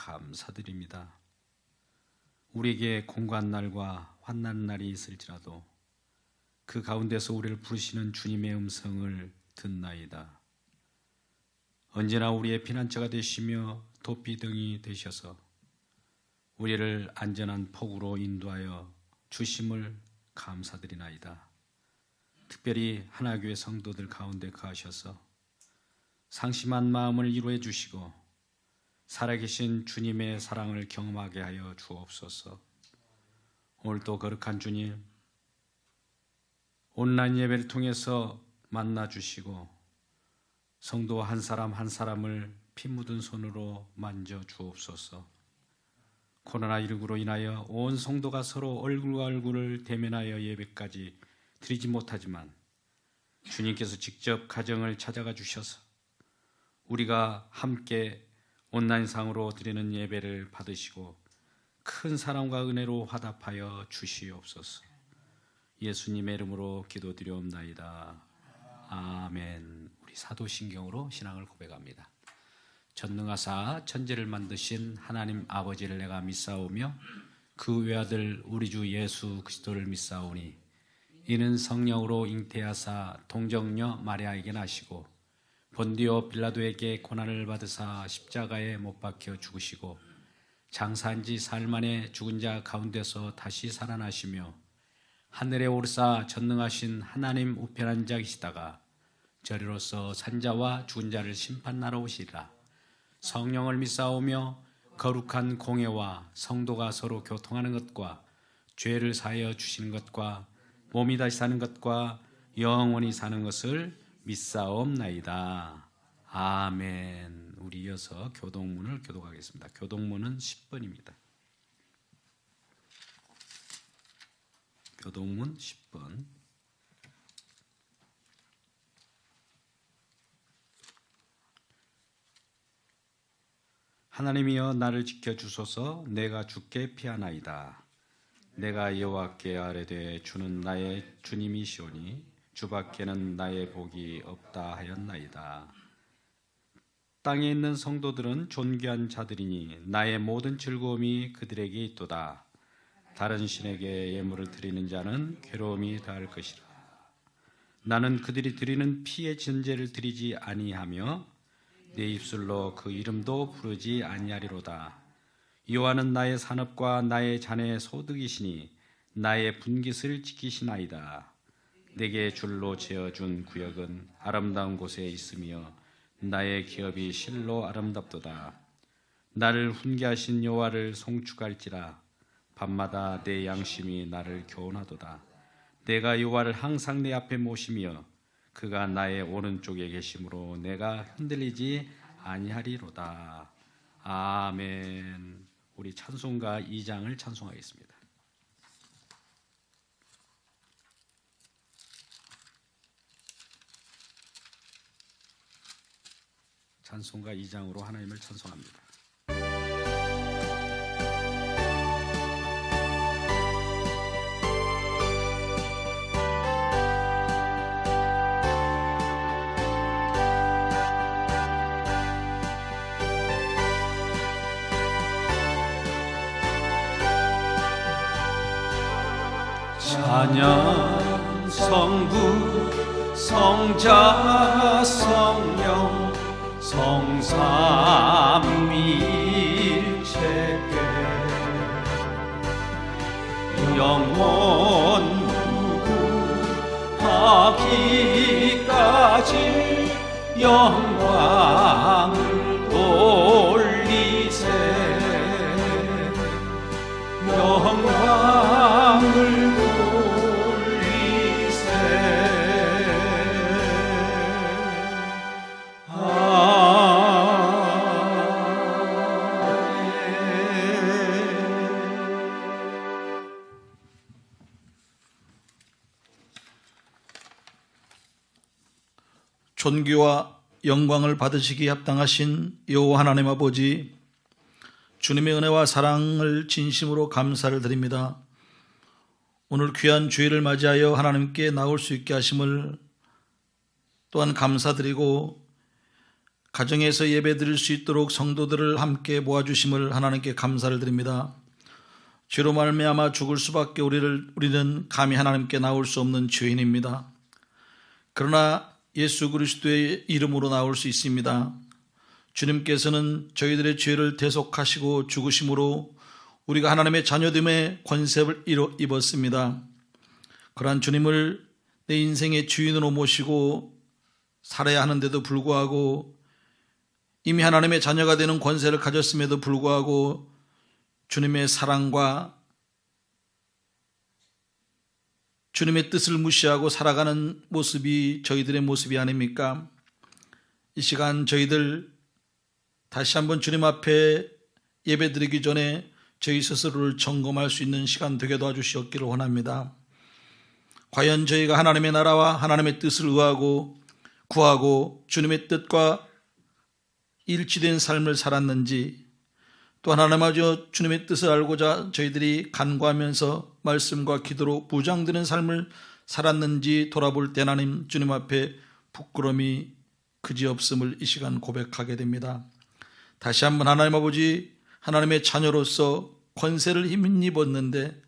감사드립니다. 우리에게 공고한 날과 환난 날이 있을지라도 그 가운데서 우리를 부르시는 주님의 음성을 듣나이다. 언제나 우리의 피난처가 되시며 도피등이 되셔서 우리를 안전한 폭우로 인도하여 주심을 감사드리나이다. 특별히 하나교회 성도들 가운데 거하셔서 상심한 마음을 이루어 주시고 살아계신 주님의 사랑을 경험하게 하여 주옵소서. 오늘도 거룩한 주님, 온라인 예배를 통해서 만나 주시고 성도 한 사람 한 사람을 피 묻은 손으로 만져 주옵소서. 코로나19로 인하여 온 성도가 서로 얼굴과 얼굴을 대면하여 예배까지 드리지 못하지만 주님께서 직접 가정을 찾아가 주셔서 우리가 함께 온라인상으로 드리는 예배를 받으시고 큰 사랑과 은혜로 화답하여 주시옵소서. 예수님의 이름으로 기도드리옵나이다. 아멘. 우리 사도신경으로 신앙을 고백합니다. 전능하사 천지를 만드신 하나님 아버지를 내가 믿사오며 그 외아들 우리 주 예수 그리스도를 믿사오니 이는 성령으로 잉태하사 동정녀 마리아에게 나시고 본디오 빌라도에게 고난을 받으사 십자가에 못 박혀 죽으시고 장사한 지 사흘 만에 죽은 자 가운데서 다시 살아나시며 하늘에 오르사 전능하신 하나님 우편한 자이시다가 저리로서 산자와 죽은 자를 심판하러 오시리라. 성령을 믿사오며 거룩한 공예와 성도가 서로 교통하는 것과 죄를 사하여 주시는 것과 몸이 다시 사는 것과 영원히 사는 것을 믿사옵나이다. 아멘. 우리 이어서 교동문을 교독하겠습니다. 교동문은 10번입니다. 교동문 10번. 하나님이여 나를 지켜주소서. 내가 주께 피하나이다. 내가 여호와께 아뢰되 주는 나의 주님이시오니 주밖에는 나의 복이 없다 하였나이다. 땅에 있는 성도들은 존귀한 자들이니 나의 모든 즐거움이 그들에게 있도다. 다른 신에게 예물을 드리는 자는 괴로움이 더할 것이라. 나는 그들이 드리는 피의 전제를 드리지 아니하며 내 입술로 그 이름도 부르지 아니하리로다. 여호와는 나의 산업과 나의 자네의 소득이시니 나의 분깃을 지키시나이다. 내게 줄로 지어준 구역은 아름다운 곳에 있으며 나의 기업이 실로 아름답도다. 나를 훈계하신 여호와를 송축할지라. 밤마다 내 양심이 나를 교훈하도다. 내가 여호와를 항상 내 앞에 모시며 그가 나의 오른쪽에 계심으로 내가 흔들리지 아니하리로다. 아멘. 우리 찬송가 2장을 찬송하겠습니다. 찬송가 2장으로 하나님을 찬송합니다. 찬양 성부 성자 성령 성삼위일체께 영원 무궁하기까지 영광을 돌리세. 영광을 존귀와 영광을 받으시기에 합당하신 여호와 하나님 아버지, 주님의 은혜와 사랑을 진심으로 감사를 드립니다. 오늘 귀한 주일을 맞이하여 하나님께 나올 수 있게 하심을 또한 감사드리고, 가정에서 예배 드릴 수 있도록 성도들을 함께 모아주심을 하나님께 감사를 드립니다. 죄로 말미암아 죽을 수밖에 우리는 감히 하나님께 나올 수 없는 죄인입니다. 그러나 예수 그리스도의 이름으로 나올 수 있습니다. 주님께서는 저희들의 죄를 대속하시고 죽으심으로 우리가 하나님의 자녀됨의 권세를 입었습니다. 그러한 주님을 내 인생의 주인으로 모시고 살아야 하는데도 불구하고 이미 하나님의 자녀가 되는 권세를 가졌음에도 불구하고 주님의 사랑과 주님의 뜻을 무시하고 살아가는 모습이 저희들의 모습이 아닙니까? 이 시간 저희들 다시 한번 주님 앞에 예배드리기 전에 저희 스스로를 점검할 수 있는 시간 되게 도와주시옵기를 원합니다. 과연 저희가 하나님의 나라와 하나님의 뜻을 의하고 구하고 주님의 뜻과 일치된 삶을 살았는지, 또 하나님 아버지 주님의 뜻을 알고자 저희들이 간구하면서 말씀과 기도로 무장되는 삶을 살았는지 돌아볼 때 하나님 주님 앞에 부끄러움이 그지없음을 이 시간 고백하게 됩니다. 다시 한번 하나님 아버지 하나님의 자녀로서 권세를 힘입었는데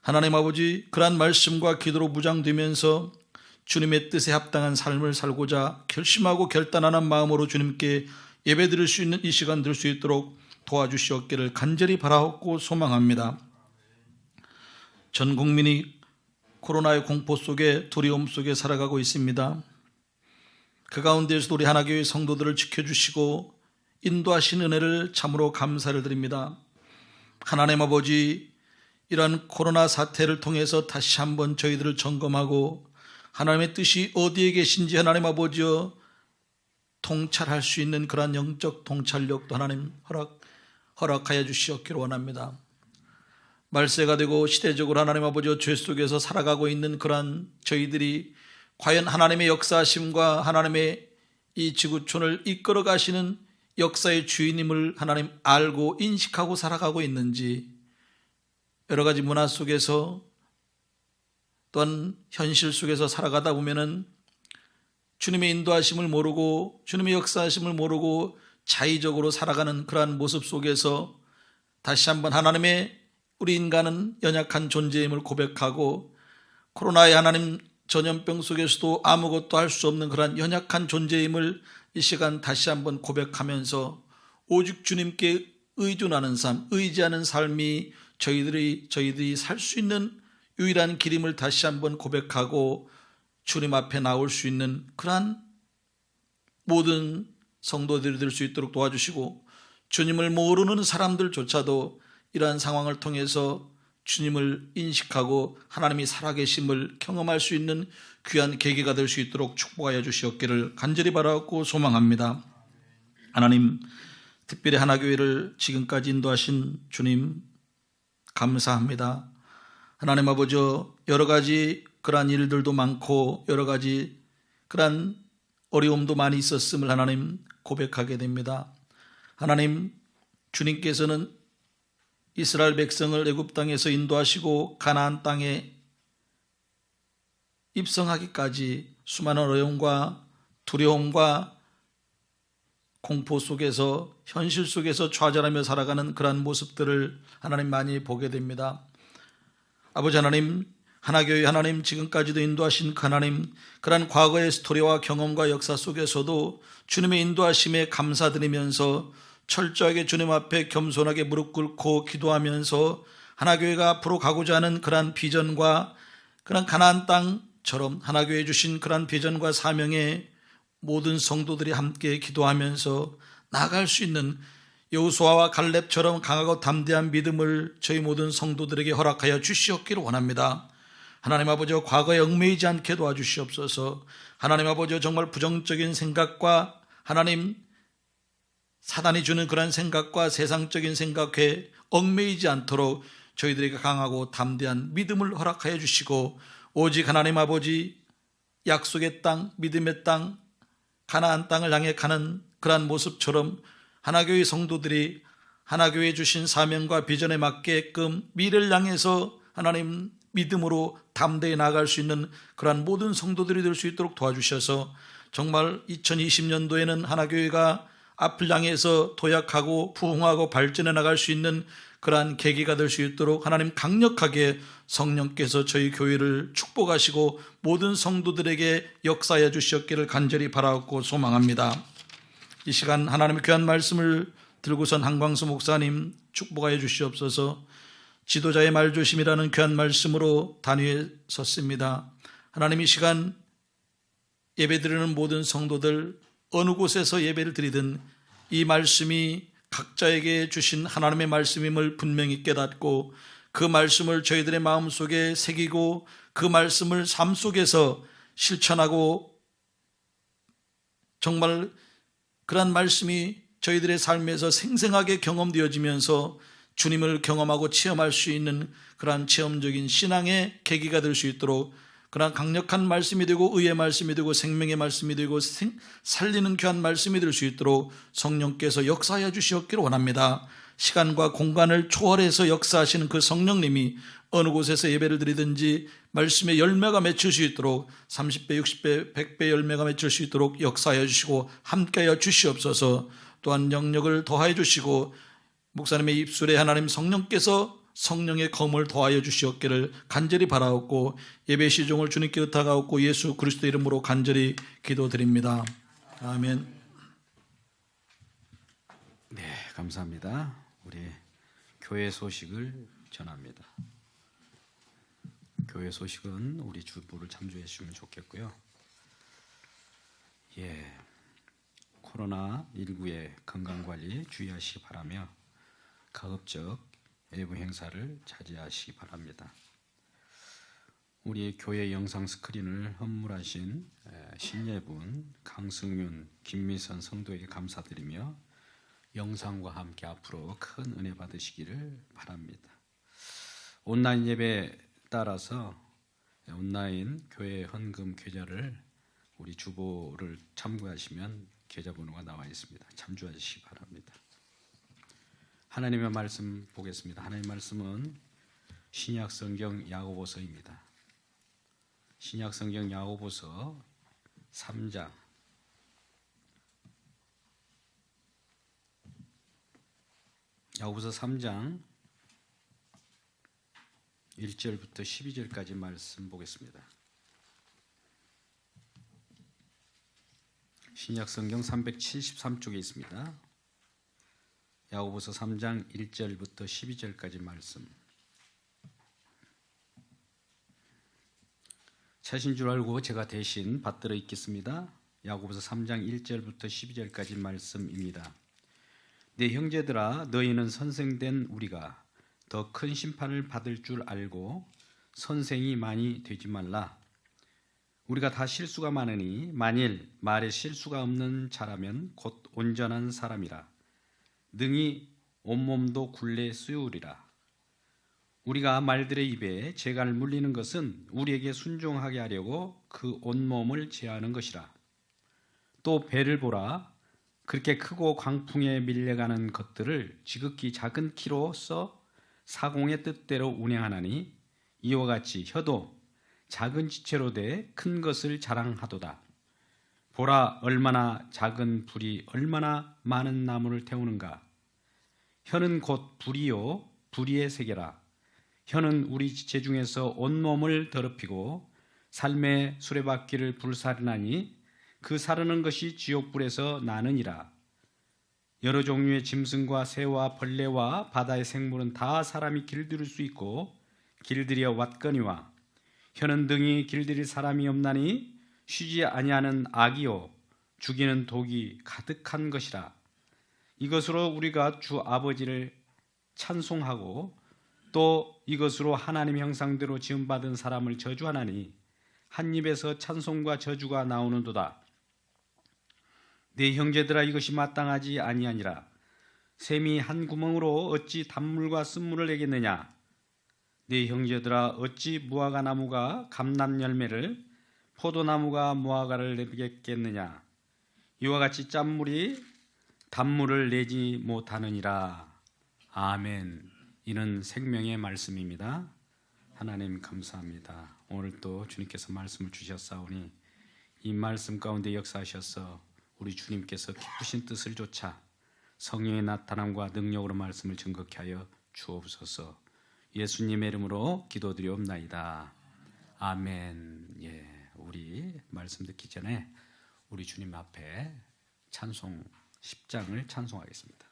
하나님 아버지 그러한 말씀과 기도로 무장되면서 주님의 뜻에 합당한 삶을 살고자 결심하고 결단하는 마음으로 주님께 예배드릴 수 있는 이 시간 될 수 있도록 도와주시옵기를 간절히 바라옵고 소망합니다. 전 국민이 코로나의 공포 속에 두려움 속에 살아가고 있습니다. 그 가운데에서도 우리 하나교회 성도들을 지켜주시고 인도하신 은혜를 참으로 감사를 드립니다. 하나님 아버지 이러한 코로나 사태를 통해서 다시 한번 저희들을 점검하고 하나님의 뜻이 어디에 계신지 하나님 아버지여 통찰할 수 있는 그러한 영적 통찰력도 하나님 허락하여 주시옵기를 원합니다. 말세가 되고 시대적으로 하나님 아버지여 죄 속에서 살아가고 있는 그러한 저희들이 과연 하나님의 역사하심과 하나님의 이 지구촌을 이끌어 가시는 역사의 주인임을 하나님 알고 인식하고 살아가고 있는지, 여러 가지 문화 속에서 또한 현실 속에서 살아가다 보면은 주님의 인도하심을 모르고 주님의 역사하심을 모르고 자의적으로 살아가는 그러한 모습 속에서 다시 한번 하나님의 우리 인간은 연약한 존재임을 고백하고 코로나의 하나님 전염병 속에서도 아무것도 할 수 없는 그러한 연약한 존재임을 이 시간 다시 한번 고백하면서 오직 주님께 의존하는 삶, 의지하는 삶이 저희들이 살 수 있는 유일한 길임을 다시 한번 고백하고 주님 앞에 나올 수 있는 그러한 모든 성도들이 될 수 있도록 도와주시고, 주님을 모르는 사람들조차도 이러한 상황을 통해서 주님을 인식하고 하나님이 살아계심을 경험할 수 있는 귀한 계기가 될 수 있도록 축복하여 주시옵기를 간절히 바라고 소망합니다. 하나님, 특별히 하나교회를 지금까지 인도하신 주님 감사합니다. 하나님 아버지, 여러 가지 그러한 일들도 많고 여러 가지 그러한 어려움도 많이 있었음을 하나님 고백하게 됩니다. 하나님, 주님께서는 이스라엘 백성을 애굽 땅에서 인도하시고 가나안 땅에 입성하기까지 수많은 어려움과 두려움과 공포 속에서 현실 속에서 좌절하며 살아가는 그러한 모습들을 하나님 많이 보게 됩니다. 아버지 하나님, 하나교회 하나님 지금까지도 인도하신 그 하나님, 그러한 과거의 스토리와 경험과 역사 속에서도 주님의 인도하심에 감사드리면서 철저하게 주님 앞에 겸손하게 무릎 꿇고 기도하면서 하나교회가 앞으로 가고자 하는 그러한 비전과 그러한 가나안 땅처럼 하나교회 주신 그러한 비전과 사명에 모든 성도들이 함께 기도하면서 나아갈 수 있는 여호수아와 갈렙처럼 강하고 담대한 믿음을 저희 모든 성도들에게 허락하여 주시옵기를 원합니다. 하나님 아버지, 과거에 얽매이지 않게 도와주시옵소서. 하나님 아버지, 정말 부정적인 생각과 하나님 사단이 주는 그런 생각과 세상적인 생각에 얽매이지 않도록 저희들에게 강하고 담대한 믿음을 허락하여 주시고, 오직 하나님 아버지 약속의 땅, 믿음의 땅, 가나안 땅을 향해 가는 그러한 모습처럼 하나교회 성도들이 하나교회 주신 사명과 비전에 맞게끔 미래를 향해서 하나님 믿음으로 담대히 나아갈 수 있는 그러한 모든 성도들이 될 수 있도록 도와주셔서 정말 2020년도에는 하나교회가 앞을 향해서 도약하고 부흥하고 발전해 나갈 수 있는 그러한 계기가 될 수 있도록 하나님 강력하게 성령께서 저희 교회를 축복하시고 모든 성도들에게 역사해 주시었기를 간절히 바라고 소망합니다. 이 시간 하나님의 귀한 말씀을 들고선 한광수 목사님 축복하여 주시옵소서. 지도자의 말조심이라는 귀한 말씀으로 단위에 섰습니다. 하나님 이 시간 예배드리는 모든 성도들 어느 곳에서 예배를 드리든 이 말씀이 각자에게 주신 하나님의 말씀임을 분명히 깨닫고 그 말씀을 저희들의 마음속에 새기고 그 말씀을 삶 속에서 실천하고 정말 그런 말씀이 저희들의 삶에서 생생하게 경험되어지면서 주님을 경험하고 체험할 수 있는 그러한 체험적인 신앙의 계기가 될 수 있도록 그러한 강력한 말씀이 되고 의의 말씀이 되고 생명의 말씀이 되고 살리는 귀한 말씀이 될 수 있도록 성령께서 역사하여 주시옵기를 원합니다. 시간과 공간을 초월해서 역사하시는 그 성령님이 어느 곳에서 예배를 드리든지 말씀의 열매가 맺힐 수 있도록 30배, 60배, 100배 열매가 맺힐 수 있도록 역사하여 주시고 함께하여 주시옵소서. 또한 영역을 더하여 주시고 목사님의 입술에 하나님 성령께서 성령의 검을 더하여 주시옵기를 간절히 바라옵고 예배 시종을 주님께 의탁하옵고 예수 그리스도 이름으로 간절히 기도드립니다. 아멘. 네, 감사합니다. 우리 교회 소식을 전합니다. 교회 소식은 우리 주보를 참조해 주시면 좋겠고요. 코로나19의 건강관리 주의하시기 바라며 가급적 외부 행사를 자제하시기 바랍니다. 우리 교회 영상 스크린을 헌물하신 신예분, 강승윤, 김미선 성도에게 감사드리며 영상과 함께 앞으로 큰 은혜 받으시기를 바랍니다. 온라인 예배 따라서 온라인 교회 헌금 계좌를 우리 주보를 참고하시면 계좌번호가 나와 있습니다. 참조하시기 바랍니다. 하나님의 말씀 보겠습니다. 하나님의 말씀은 신약 성경 야고보서입니다. 신약 성경 야고보서 3장 야고보서 3장 1절부터 12절까지 말씀 보겠습니다. 신약 성경 373쪽에 있습니다. 야고보서 3장 1절부터 12절까지 말씀. 차신 줄 알고 제가 대신 받들어 읽겠습니다. 야고보서 3장 1절부터 12절까지 말씀입니다. 내 형제들아 너희는 선생된 우리가 더 큰 심판을 받을 줄 알고 선생이 많이 되지 말라. 우리가 다 실수가 많으니 만일 말에 실수가 없는 자라면 곧 온전한 사람이라. 능히 온몸도 굴레 씌우리라. 우리가 말들의 입에 재갈 물리는 것은 우리에게 순종하게 하려고 그 온몸을 제하는 것이라. 또 배를 보라. 그렇게 크고 광풍에 밀려가는 것들을 지극히 작은 키로써 사공의 뜻대로 운행하나니 이와 같이 혀도 작은 지체로 돼 큰 것을 자랑하도다. 보라 얼마나 작은 불이 얼마나 많은 나무를 태우는가. 혀는 곧 불이요 불의의 세계라. 혀는 우리 지체 중에서 온몸을 더럽히고 삶의 수레바퀴를 불사르나니 그 사르는 것이 지옥불에서 나느니라. 여러 종류의 짐승과 새와 벌레와 바다의 생물은 다 사람이 길들일 수 있고 길들여 왔거니와 혀는 등이 길들일 사람이 없나니 쉬지 아니하는 악이요 죽이는 독이 가득한 것이라. 이것으로 우리가 주 아버지를 찬송하고 또 이것으로 하나님 형상대로 지음받은 사람을 저주하나니 한 입에서 찬송과 저주가 나오는도다. 내 형제들아 이것이 마땅하지 아니하니라. 샘이 한 구멍으로 어찌 단물과 쓴물을 내겠느냐. 내 형제들아 어찌 무화과 나무가 감람 열매를 포도나무가 무화과를 내겠느냐. 이와 같이 짠물이 단물을 내지 못하느니라. 아멘. 이는 생명의 말씀입니다. 하나님 감사합니다. 오늘 또 주님께서 말씀을 주셨사오니 이 말씀 가운데 역사하셔서 우리 주님께서 기쁘신 뜻을 좇아 성령의 나타남과 능력으로 말씀을 증거케 하여 주옵소서. 예수님의 이름으로 기도드리옵나이다. 아멘. 예, 우리 말씀 듣기 전에 우리 주님 앞에 찬송 10장을 찬송하겠습니다.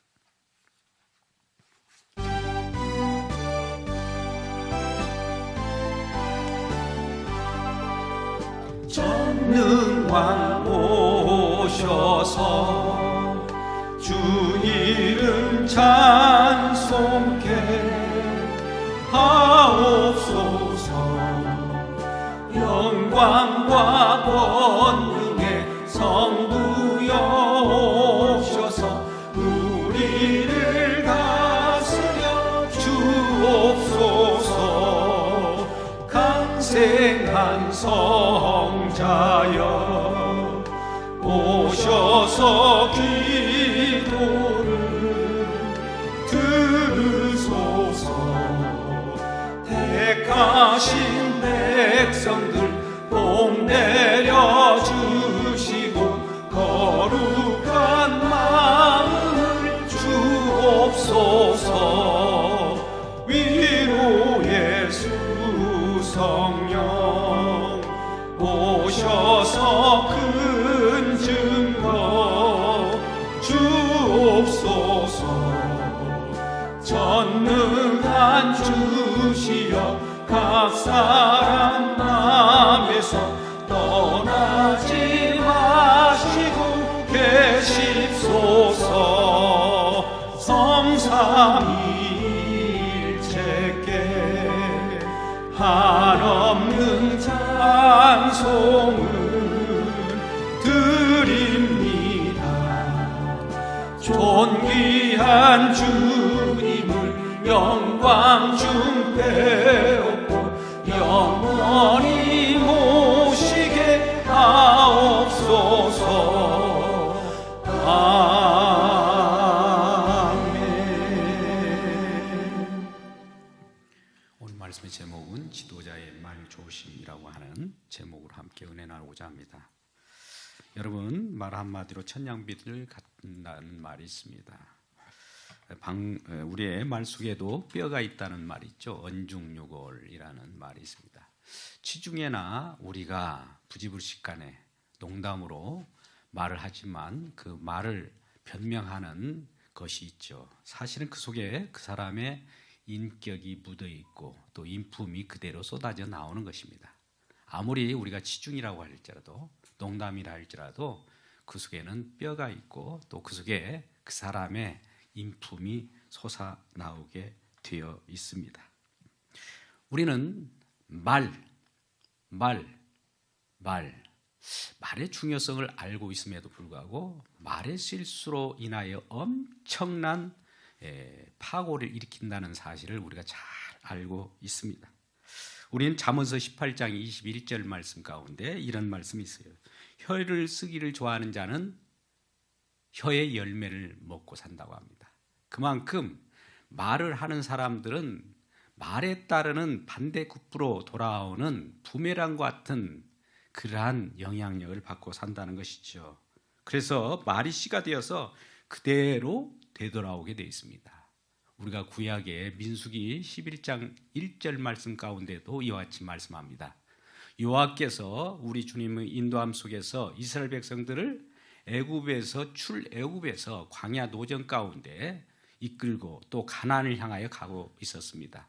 전능왕 오셔서 주 이름 찬송케 하옵소서. 영광과 권능의 성부여 오셔서 우리를 다스려 주옵소서. 강생한 성자여 오셔서 기도를 들으소서. 택하신 백성들 복 내려주시고 거룩한 마음을 주옵소서. 위로의 수성령 오셔서 큰 증거 주옵소서. 전능한 주시여 각 사람 마음에서 떠나지 마시고 계십소서. 성삼위일체께 한없는 찬송을 드립니다. 존귀한 주님을 영광 중 배웠고 영원히 모시게 하옵소서. 아멘. 오늘 말씀의 제목은 지도자의 말 조심이라고 하는 제목으로 함께 은혜 나누고자 합니다. 여러분, 말 한마디로 천냥비를 갖는다는 말이 있습니다. 우리의 말 속에도 뼈가 있다는 말이 있죠. 언중유골이라는 말이 있습니다. 시중에나 우리가 부지불식간에 농담으로 말을 하지만 그 말을 변명하는 것이 있죠. 사실은 그 속에 그 사람의 인격이 묻어 있고 또 인품이 그대로 쏟아져 나오는 것입니다. 아무리 우리가 치중이라고 할지라도 농담이라 할지라도 그 속에는 뼈가 있고 또 그 속에 그 사람의 인품이 솟아나오게 되어 있습니다. 우리는 말의 중요성을 알고 있음에도 불구하고 말의 실수로 인하여 엄청난 파고를 일으킨다는 사실을 우리가 잘 알고 있습니다. 우리는 잠언서 18장 21절 말씀 가운데 이런 말씀이 있어요. 혀를 쓰기를 좋아하는 자는 혀의 열매를 먹고 산다고 합니다. 그만큼 말을 하는 사람들은 말에 따르는 반대급부로 돌아오는 부메랑과 같은 그러한 영향력을 받고 산다는 것이죠. 그래서 말이 씨가 되어서 그대로 되돌아오게 되어 있습니다. 우리가 구약의 민수기 11장 1절 말씀 가운데도 이와 같이 말씀합니다. 여호와께서 우리 주님의 인도함 속에서 이스라엘 백성들을 출애굽에서 광야 노전 가운데 이끌고 또 가나안을 향하여 가고 있었습니다.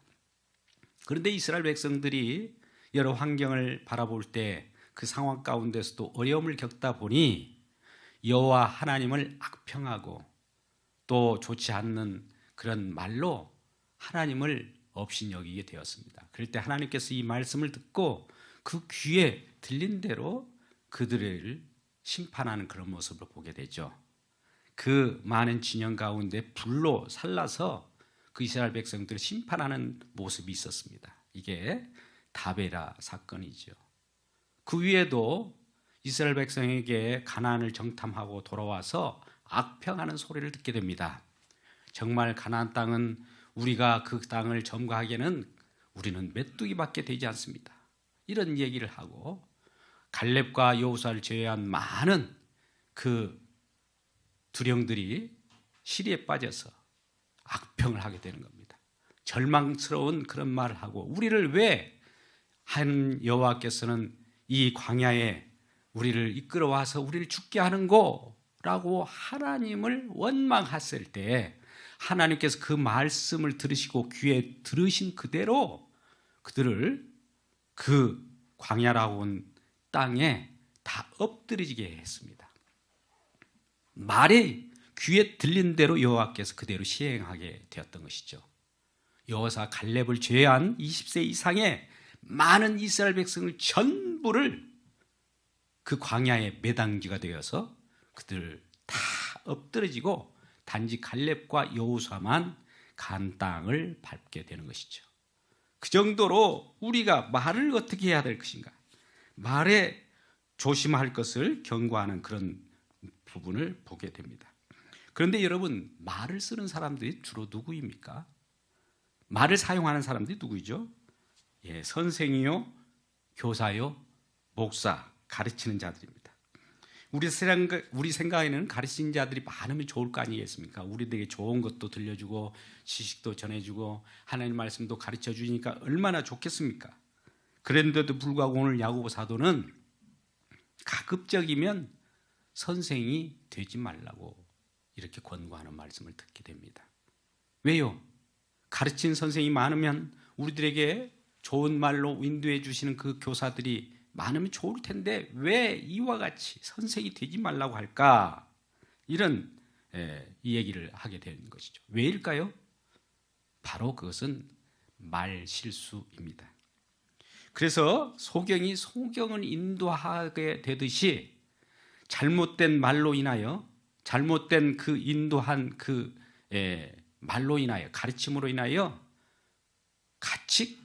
그런데 이스라엘 백성들이 여러 환경을 바라볼 때 그 상황 가운데서도 어려움을 겪다 보니 여호와 하나님을 악평하고 또 좋지 않는 그런 말로 하나님을 업신여기게 되었습니다. 그럴 때 하나님께서 이 말씀을 듣고 그 귀에 들린 대로 그들을 심판하는 그런 모습을 보게 되죠. 그 많은 진영 가운데 불로 살라서 그 이스라엘 백성들을 심판하는 모습이 있었습니다. 이게 다베라 사건이죠. 그 위에도 이스라엘 백성에게 가나안을 정탐하고 돌아와서 악평하는 소리를 듣게 됩니다. 정말 가나안 땅은 우리가 그 땅을 점거하기에는 우리는 메뚜기밖에 되지 않습니다. 이런 얘기를 하고 갈렙과 여호수아를 제외한 많은 그 두령들이 시리에 빠져서 악평을 하게 되는 겁니다. 절망스러운 그런 말을 하고 우리를 왜 한 여호와께서는 이 광야에 우리를 이끌어와서 우리를 죽게 하는고? 라고 하나님을 원망했을 때 하나님께서 그 말씀을 들으시고 귀에 들으신 그대로 그들을 그 광야라고 온 땅에 다 엎드리게 했습니다. 말이 귀에 들린 대로 여호와께서 그대로 시행하게 되었던 것이죠. 여호수아 갈렙을 제외한 20세 이상의 많은 이스라엘 백성을 전부를 그 광야에 매당기가 되어서 그들 다 엎드러지고 단지 갈렙과 여호수아만 간 땅을 밟게 되는 것이죠. 그 정도로 우리가 말을 어떻게 해야 될 것인가, 말에 조심할 것을 경고하는 그런 부분을 보게 됩니다. 그런데 여러분, 말을 쓰는 사람들이 주로 누구입니까? 말을 사용하는 사람들이 누구이죠? 예, 선생이요, 교사요, 목사, 가르치는 자들입니다. 우리 생각에는 가르치는 자들이 많으면 좋을 거 아니겠습니까? 우리들에게 좋은 것도 들려주고 지식도 전해주고 하나님 말씀도 가르쳐 주니까 얼마나 좋겠습니까? 그런데도 불구하고 오늘 야고보 사도는 가급적이면 선생이 되지 말라고 이렇게 권고하는 말씀을 듣게 됩니다. 왜요? 가르친 선생이 많으면 우리들에게 좋은 말로 인도해 주시는 그 교사들이 많으면 좋을 텐데 왜 이와 같이 선생이 되지 말라고 할까? 이런 이 얘기를 하게 되는 것이죠. 왜일까요? 바로 그것은 말 실수입니다. 그래서 소경이 소경을 인도하게 되듯이 잘못된 말로 인하여, 잘못된 그 인도한 그 말로 인하여, 가르침으로 인하여 같이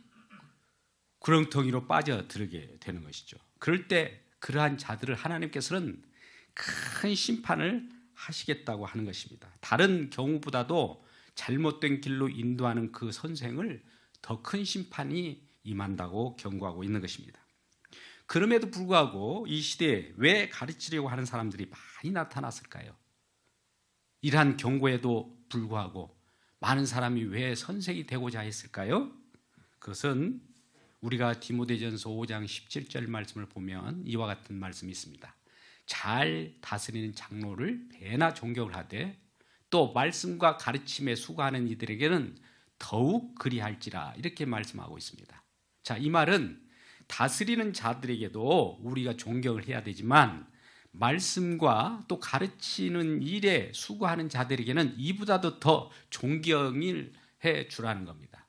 구렁텅이로 빠져들게 되는 것이죠. 그럴 때 그러한 자들을 하나님께서는 큰 심판을 하시겠다고 하는 것입니다. 다른 경우보다도 잘못된 길로 인도하는 그 선생을 더 큰 심판이 임한다고 경고하고 있는 것입니다. 그럼에도 불구하고 이 시대에 왜 가르치려고 하는 사람들이 많이 나타났을까요? 이러한 경고에도 불구하고 많은 사람이 왜 선생이 되고자 했을까요? 그것은 우리가 디모데전서 5장 17절 말씀을 보면 이와 같은 말씀이 있습니다. 잘 다스리는 장로를 배나 존경을 하되 또 말씀과 가르침에 수고하는 이들에게는 더욱 그리할지라, 이렇게 말씀하고 있습니다. 자, 이 말은 다스리는 자들에게도 우리가 존경을 해야 되지만 말씀과 또 가르치는 일에 수고하는 자들에게는 이보다도 더 존경을 해 주라는 겁니다.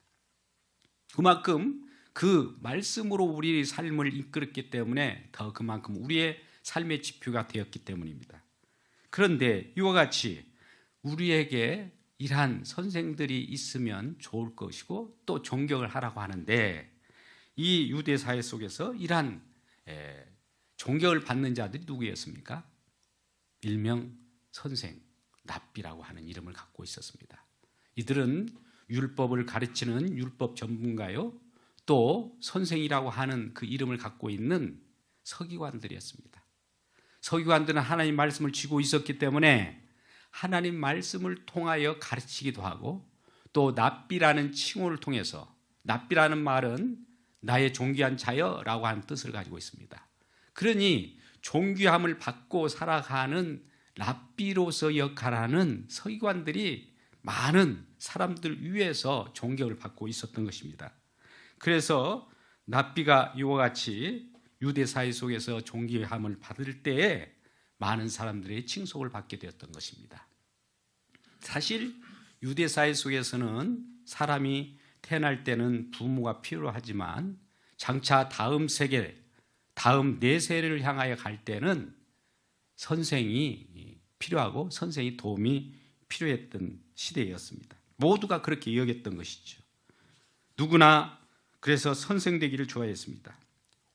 그만큼 그 말씀으로 우리의 삶을 이끌었기 때문에 더 그만큼 우리의 삶의 지표가 되었기 때문입니다. 그런데 이와 같이 우리에게 이러한 선생들이 있으면 좋을 것이고 또 존경을 하라고 하는데 이 유대 사회 속에서 이러한 존경을 받는 자들이 누구였습니까? 일명 선생, 랍비라고 하는 이름을 갖고 있었습니다. 이들은 율법을 가르치는 율법 전문가요, 또 선생이라고 하는 그 이름을 갖고 있는 서기관들이었습니다. 서기관들은 하나님 말씀을 쥐고 있었기 때문에 하나님 말씀을 통하여 가르치기도 하고 또 랍비라는 칭호를 통해서, 랍비라는 말은 나의 존귀한 자여라고 하는 뜻을 가지고 있습니다. 그러니 존귀함을 받고 살아가는 랍비로서 역할하는 서기관들이 많은 사람들 위에서 존경을 받고 있었던 것입니다. 그래서 랍비가 이와 같이 유대 사회 속에서 존귀함을 받을 때에 많은 사람들의 칭송을 받게 되었던 것입니다. 사실 유대 사회 속에서는 사람이 태어날 때는 부모가 필요하지만 장차 다음 세계, 다음 내세를 향하여 갈 때는 선생이 필요하고 선생의 도움이 필요했던 시대였습니다. 모두가 그렇게 여겼던 것이죠. 누구나 그래서 선생 되기를 좋아했습니다.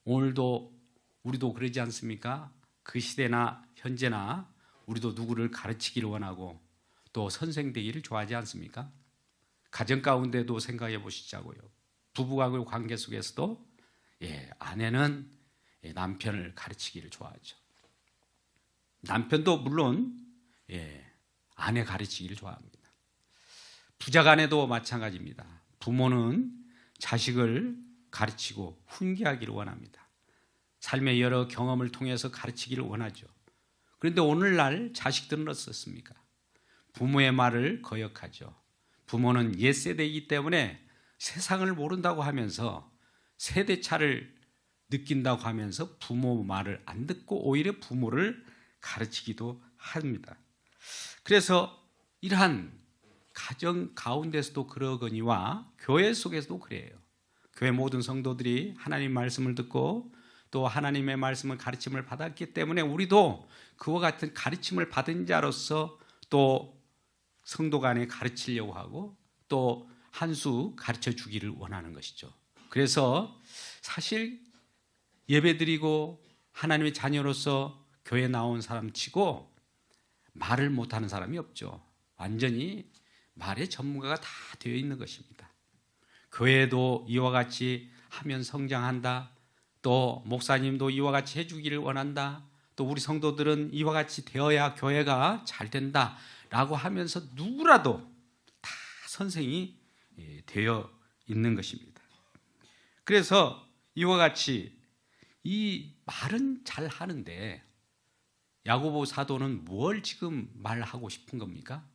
오늘도 우리도 그러지 않습니까? 그 시대나 현재나 우리도 누구를 가르치기를 원하고 또 선생 되기를 좋아하지 않습니까? 가정 가운데도 생각해 보시자고요. 부부간의 관계 속에서도 아내는 남편을 가르치기를 좋아하죠. 남편도 물론 아내 가르치기를 좋아합니다. 부자간에도 마찬가지입니다. 부모는 자식을 가르치고 훈계하기를 원합니다. 삶의 여러 경험을 통해서 가르치기를 원하죠. 그런데 오늘날 자식들은 어떻습니까? 부모의 말을 거역하죠. 부모는 옛세대이기 때문에 세상을 모른다고 하면서 세대차를 느낀다고 하면서 부모 말을 안 듣고 오히려 부모를 가르치기도 합니다. 그래서 이러한 가정 가운데서도 그러거니와 교회 속에서도 그래요. 교회 모든 성도들이 하나님 말씀을 듣고 또 하나님의 말씀을 가르침을 받았기 때문에 우리도 그와 같은 가르침을 받은 자로서 또 성도 간에 가르치려고 하고 또 한 수 가르쳐 주기를 원하는 것이죠. 그래서 사실 예배드리고 하나님의 자녀로서 교회 나온 사람 치고 말을 못하는 사람이 없죠. 완전히 말의 전문가가 다 되어 있는 것입니다. 교회도 이와 같이 하면 성장한다. 또 목사님도 이와 같이 해주기를 원한다. 또 우리 성도들은 이와 같이 되어야 교회가 잘 된다 라고 하면서 누구라도 다 선생이 되어 있는 것입니다. 그래서 이와 같이 이 말은 잘 하는데 야고보 사도는 뭘 지금 말하고 싶은 겁니까?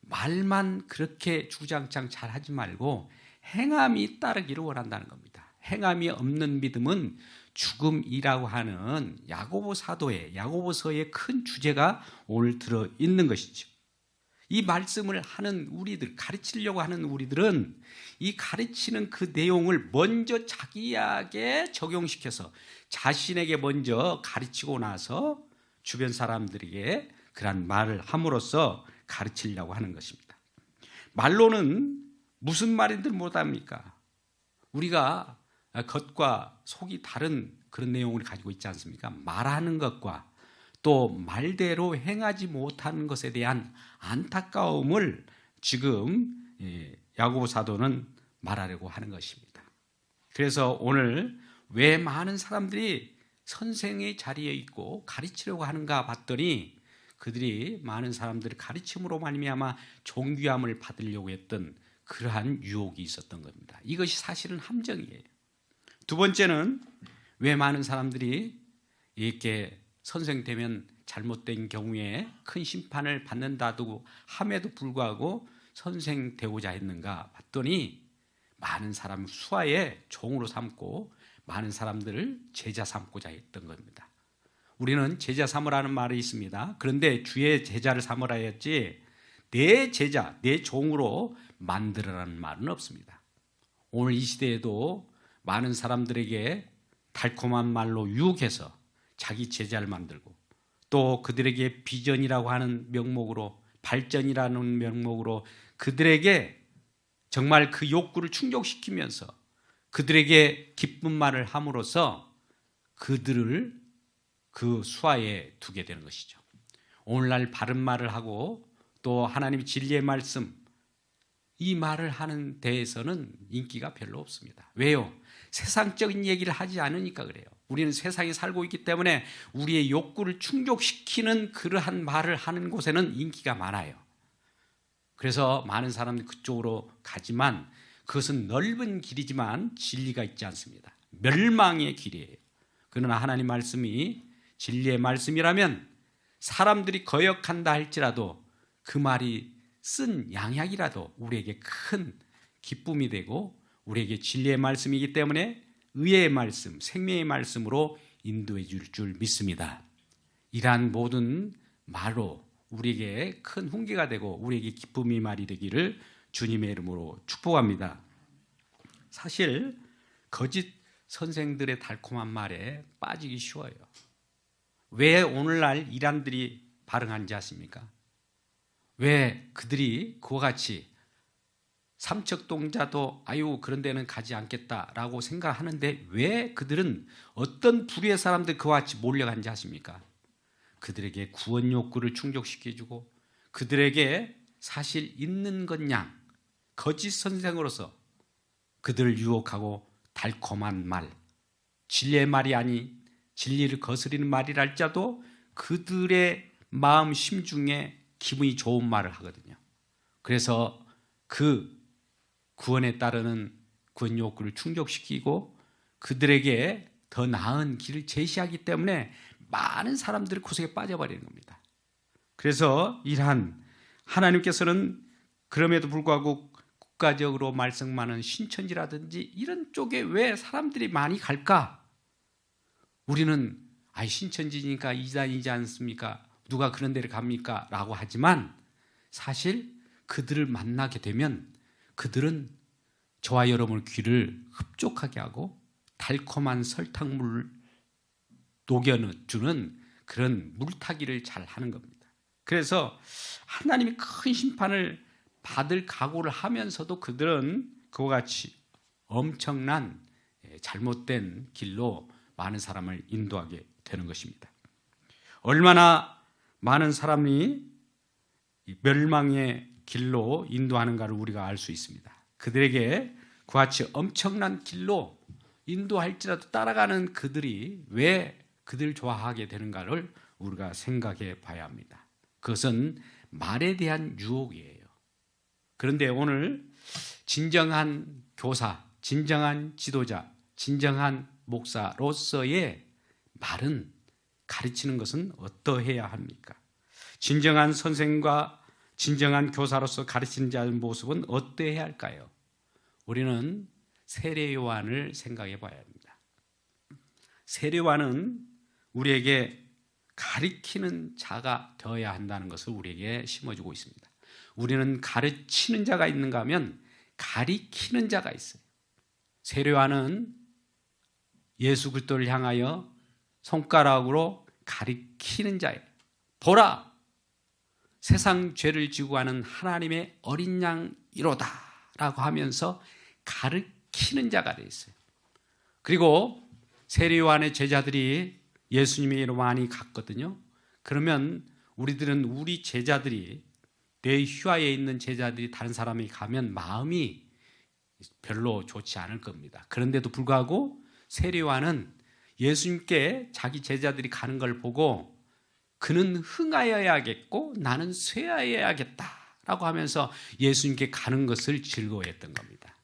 말만 그렇게 주장창 잘 하지 말고 행함이 따르기를 원한다는 겁니다. 행함이 없는 믿음은 죽음이라고 하는 야고보 사도의 야고보서의 큰 주제가 오늘 들어 있는 것이죠. 이 말씀을 하는 우리들, 가르치려고 하는 우리들은 이 가르치는 그 내용을 먼저 자기에게 적용시켜서 자신에게 먼저 가르치고 나서 주변 사람들에게 그런 말을 함으로써 가르치려고 하는 것입니다. 말로는 무슨 말인들 못합니까? 우리가 겉과 속이 다른 그런 내용을 가지고 있지 않습니까? 말하는 것과 또 말대로 행하지 못하는 것에 대한 안타까움을 지금 야고보 사도는 말하려고 하는 것입니다. 그래서 오늘 왜 많은 사람들이 선생의 자리에 있고 가르치려고 하는가 봤더니 그들이 많은 사람들을 가르침으로 말미암아 존귀함을 받으려고 했던 그러한 유혹이 있었던 겁니다. 이것이 사실은 함정이에요. 두 번째는 왜 많은 사람들이 이렇게 선생 되면 잘못된 경우에 큰 심판을 받는다고 함에도 불구하고 선생 되고자 했는가 봤더니 많은 사람 수하의 종으로 삼고 많은 사람들을 제자 삼고자 했던 겁니다. 우리는 제자 삼으라는 말이 있습니다. 그런데 주의 제자를 삼으라 했지 내 제자, 내 종으로 만들어라는 말은 없습니다. 오늘 이 시대에도 많은 사람들에게 달콤한 말로 유혹해서 자기 제자를 만들고 또 그들에게 비전이라고 하는 명목으로 발전이라는 명목으로 그들에게 정말 그 욕구를 충족시키면서 그들에게 기쁜 말을 함으로써 그들을 그 수하에 두게 되는 것이죠. 오늘날 바른 말을 하고 또 하나님의 진리의 말씀 이 말을 하는 데에서는 인기가 별로 없습니다. 왜요? 세상적인 얘기를 하지 않으니까 그래요. 우리는 세상에 살고 있기 때문에 우리의 욕구를 충족시키는 그러한 말을 하는 곳에는 인기가 많아요. 그래서 많은 사람들이 그쪽으로 가지만 그것은 넓은 길이지만 진리가 있지 않습니다. 멸망의 길이에요. 그러나 하나님 말씀이 진리의 말씀이라면 사람들이 거역한다 할지라도 그 말이 쓴 양약이라도 우리에게 큰 기쁨이 되고 우리에게 진리의 말씀이기 때문에 의의 말씀, 생명의 말씀으로 인도해 줄 믿습니다. 이러한 모든 말로 우리에게 큰 훈계가 되고 우리에게 기쁨이 말이 되기를 주님의 이름으로 축복합니다. 사실 거짓 선생들의 달콤한 말에 빠지기 쉬워요. 왜 오늘날 이란들이 발흥한지 아십니까? 왜 그들이 그와 같이 삼척동자도 아유 그런 데는 가지 않겠다라고 생각하는데 왜 그들은 어떤 불의의 사람들 그와 같이 몰려간지 아십니까? 그들에게 구원 욕구를 충족시켜주고 그들에게 사실 있는 것 양 거짓 선생으로서 그들을 유혹하고 달콤한 말 진리의 말이 아닌 진리를 거스리는 말이랄지라도 그들의 마음 심중에 기분이 좋은 말을 하거든요. 그래서 그 구원에 따르는 구원 욕구를 충족시키고 그들에게 더 나은 길을 제시하기 때문에 많은 사람들이 구속에 빠져버리는 겁니다. 그래서 이러한 하나님께서는 그럼에도 불구하고 국가적으로 말썽 많은 신천지라든지 이런 쪽에 왜 사람들이 많이 갈까? 우리는 신천지니까 이단이지 않습니까? 누가 그런 데를 갑니까? 라고 하지만 사실 그들을 만나게 되면 그들은 저와 여러분의 귀를 흡족하게 하고 달콤한 설탕물을 녹여주는 그런 물타기를 잘 하는 겁니다. 그래서 하나님이 큰 심판을 받을 각오를 하면서도 그들은 그와 같이 엄청난 잘못된 길로 많은 사람을 인도하게 되는 것입니다. 얼마나 많은 사람이 멸망의 길로 인도하는가를 우리가 알 수 있습니다. 그들에게 그와 같이 엄청난 길로 인도할지라도 따라가는 그들이 왜 그들을 좋아하게 되는가를 우리가 생각해 봐야 합니다. 그것은 말에 대한 유혹이에요. 그런데 오늘 진정한 교사, 진정한 지도자, 진정한 목사로서의 말은 가르치는 것은 어떠해야 합니까? 진정한 선생과 진정한 교사로서 가르치는 자의 모습은 어떠해야 할까요? 우리는 세례 요한을 생각해 봐야 합니다. 세례 요한은 우리에게 가르치는 자가 되어야 한다는 것을 우리에게 심어주고 있습니다. 우리는 가르치는 자가 있는가 하면 가리키는 자가 있어요. 세례 요한은 예수 그리스도를 향하여 손가락으로 가리키는 자예요. 보라! 세상 죄를 지고 가는 하나님의 어린 양이로다 라고 하면서 가르치는 자가 되어 있어요. 그리고 세례 요한의 제자들이 예수님에게로 많이 갔거든요. 그러면 우리들은 우리 제자들이 내 휘하에 있는 제자들이 다른 사람이 가면 마음이 별로 좋지 않을 겁니다. 그런데도 불구하고 세례 요한은 예수님께 자기 제자들이 가는 걸 보고 그는 흥하여야겠고 나는 쇠하여야겠다라고 하면서 예수님께 가는 것을 즐거워했던 겁니다.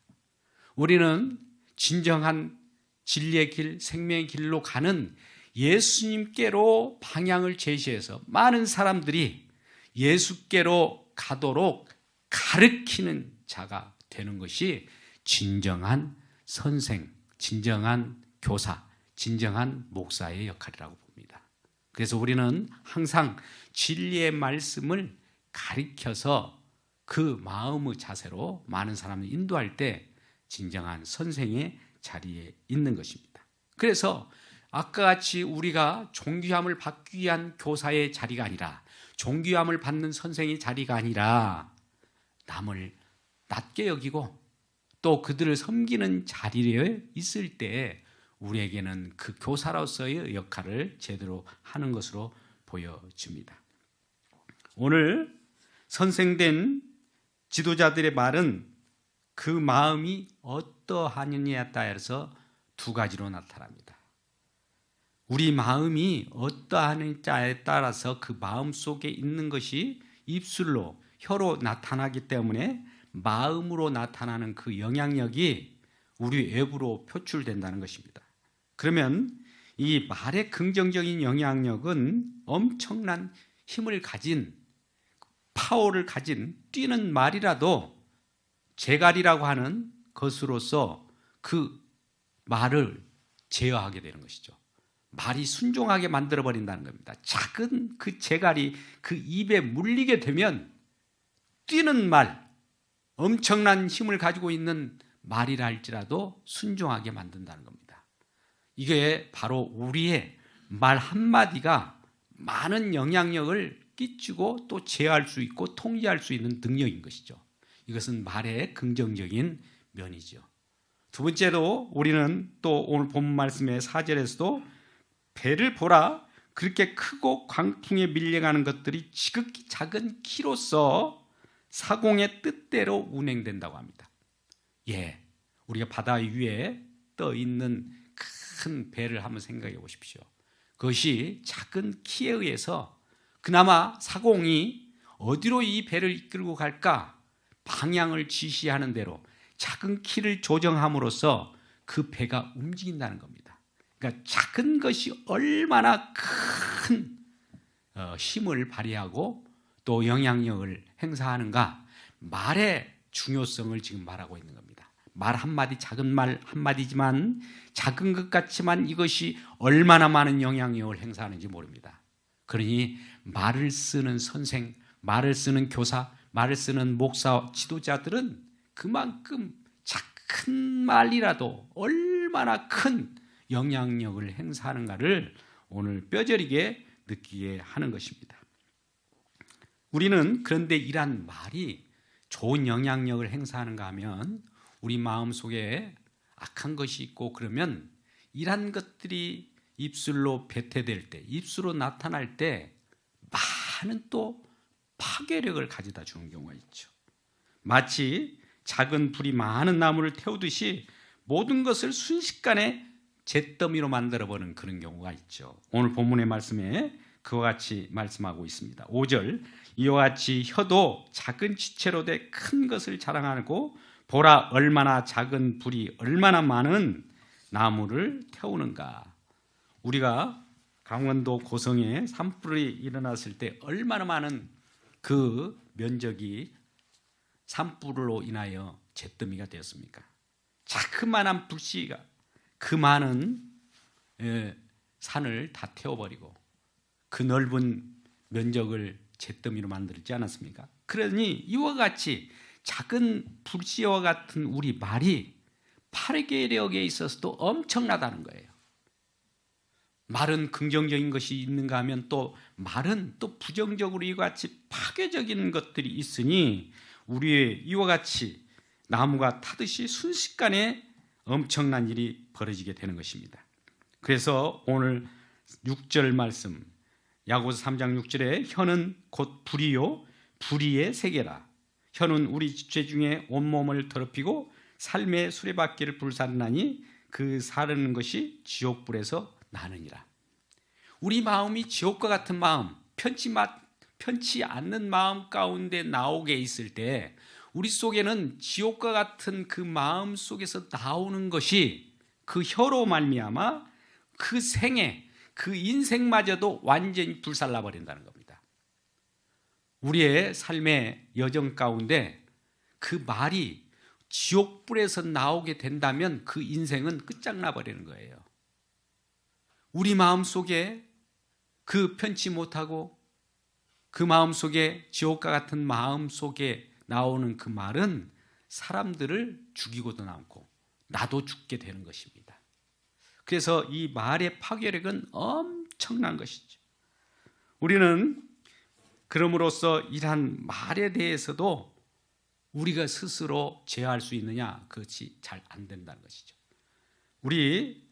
우리는 진정한 진리의 길, 생명의 길로 가는 예수님께로 방향을 제시해서 많은 사람들이 예수께로 가도록 가르치는 자가 되는 것이 진정한 선생, 진정한 교사, 진정한 목사의 역할이라고 봅니다. 그래서 우리는 항상 진리의 말씀을 가르쳐서 그 마음의 자세로 많은 사람을 인도할 때 진정한 선생의 자리에 있는 것입니다. 그래서 아까 같이 우리가 존귀함을 받기 위한 교사의 자리가 아니라 존귀함을 받는 선생의 자리가 아니라 남을 낮게 여기고 또 그들을 섬기는 자리에 있을 때 우리에게는 그 교사로서의 역할을 제대로 하는 것으로 보여집니다. 오늘 선생된 지도자들의 말은 그 마음이 어떠하느냐에 따라서 두 가지로 나타납니다. 우리 마음이 어떠하느냐에 따라서 그 마음 속에 있는 것이 입술로, 혀로 나타나기 때문에 마음으로 나타나는 그 영향력이 우리 외부로 표출된다는 것입니다. 그러면 이 말의 긍정적인 영향력은 엄청난 힘을 가진, 파워를 가진 뛰는 말이라도 재갈이라고 하는 것으로서 그 말을 제어하게 되는 것이죠. 말이 순종하게 만들어버린다는 겁니다. 작은 그 재갈이 그 입에 물리게 되면 뛰는 말, 엄청난 힘을 가지고 있는 말이라 할지라도 순종하게 만든다는 겁니다. 이게 바로 우리의 말 한마디가 많은 영향력을 끼치고 또 제어할 수 있고 통제할 수 있는 능력인 것이죠. 이것은 말의 긍정적인 면이죠. 두 번째로 우리는 또 오늘 본문 말씀의 4절에서도 배를 보라, 그렇게 크고 광풍에 밀려가는 것들이 지극히 작은 키로서 사공의 뜻대로 운행된다고 합니다. 우리가 바다 위에 떠 있는 큰 배를 한번 생각해 보십시오. 그것이 작은 키에 의해서 그나마 사공이 어디로 이 배를 이끌고 갈까 방향을 지시하는 대로 작은 키를 조정함으로써 그 배가 움직인다는 겁니다. 그러니까 작은 것이 얼마나 큰 힘을 발휘하고 또 영향력을 행사하는가, 말의 중요성을 지금 말하고 있는 겁니다. 말 한마디, 작은 말 한마디지만 작은 것 같지만 이것이 얼마나 많은 영향력을 행사하는지 모릅니다. 그러니 말을 쓰는 선생, 말을 쓰는 교사, 말을 쓰는 목사, 지도자들은 그만큼 작은 말이라도 얼마나 큰 영향력을 행사하는가를 오늘 뼈저리게 느끼게 하는 것입니다. 우리는 그런데 이러한 말이 좋은 영향력을 행사하는가 하면 우리 마음속에 악한 것이 있고 그러면 이러한 것들이 입술로 배태될 때, 입술로 나타날 때 많은 또 파괴력을 가져다 주는 경우가 있죠. 마치 작은 불이 많은 나무를 태우듯이 모든 것을 순식간에 잿더미로 만들어버리는 그런 경우가 있죠. 오늘 본문의 말씀에 그와 같이 말씀하고 있습니다. 5절, 이와 같이 혀도 작은 지체로 돼 큰 것을 자랑하고 보라 얼마나 작은 불이 얼마나 많은 나무를 태우는가. 우리가 강원도 고성에 산불이 일어났을 때 얼마나 많은 그 면적이 산불로 인하여 잿더미가 되었습니까? 자그마한 불씨가 그 많은 산을 다 태워버리고 그 넓은 면적을 잿더미로 만들지 않았습니까? 그러니 이와 같이 작은 불씨와 같은 우리 말이 파괴력에 있어서도 엄청나다는 거예요. 말은 긍정적인 것이 있는가 하면 또 말은 또 부정적으로 이와 같이 파괴적인 것들이 있으니 우리의 이와 같이 나무가 타듯이 순식간에 엄청난 일이 벌어지게 되는 것입니다. 그래서 오늘 6절 말씀 야고보서 3장 6절에 혀는 곧 불이요 불의의 세계라. 혀는 우리 지체 중에 온몸을 더럽히고 삶의 수레바퀴를 불사르나니 그 사르는 것이 지옥불에서 나느니라. 우리 마음이 지옥과 같은 마음, 편치 않는 마음 가운데 나오게 있을 때 우리 속에는 지옥과 같은 그 마음 속에서 나오는 것이 그 혀로 말미암아 그 생애, 그 인생마저도 완전히 불살라 버린다는 겁니다. 우리의 삶의 여정 가운데 그 말이 지옥불에서 나오게 된다면 그 인생은 끝장나 버리는 거예요. 우리 마음 속에 그 편치 못하고 그 마음 속에 지옥과 같은 마음 속에 나오는 그 말은 사람들을 죽이고도 남고 나도 죽게 되는 것입니다. 그래서 이 말의 파괴력은 엄청난 것이죠. 우리는 그럼으로써 이러한 말에 대해서도 우리가 스스로 제어할 수 있느냐? 그것이 잘 안 된다는 것이죠. 우리